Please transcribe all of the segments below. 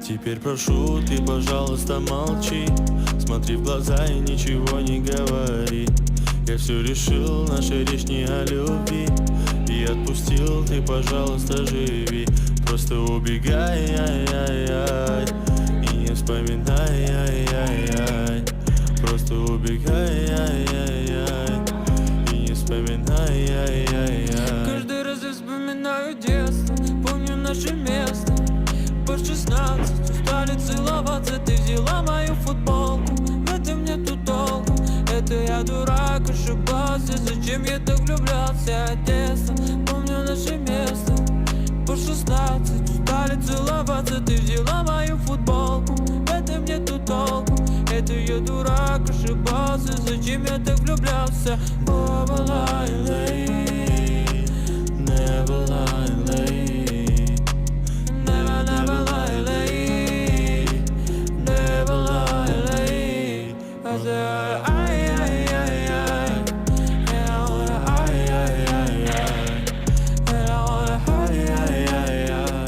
Теперь прошу, ты, пожалуйста, молчи. Смотри в глаза и ничего не говори. Я все решил, наша речь не о любви. И отпустил, ты, пожалуйста, живи. Просто убегай, ай-яй-яй, и не вспоминай, ай-яй-яй. Просто убегай, ай-яй-яй, и не вспоминай, ай-яй-яй. Каждый раз я вспоминаю детство, помню наше место. По 16 устали целоваться, ты взяла мою футболку. В этом нету толку, это я дурак, ошибался. Зачем я так влюблялся от детства? Помню наше место. По 16 устали целоваться, ты взяла мою футболку. В этом нету толку, это я дурак, ошибался. Зачем я так влюблялся? Never lie late, never lie late, never, never lie late, never lie late. I said, ay, ay, ay, ay, and I wanna, ay, ay, ay, ay, and I wanna, ay, ay, ay, ay,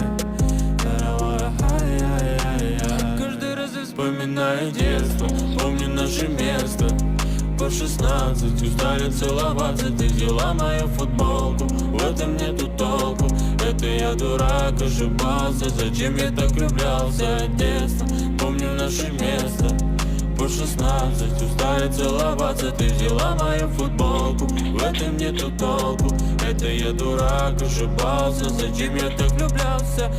and I wanna, ay, ay, ay, ay. Каждый раз я Вспоминаю детство, помню наше место. По 16 устали целоваться, ты взяла мою футболку. В этом нету толку, это я дурак, ошибался. Зачем я так влюблялся от детства? Помню наше место. По 16 устали целоваться, ты взяла мою футболку. В этом нету толку, это я дурак, ошибался. Зачем я так влюблялся?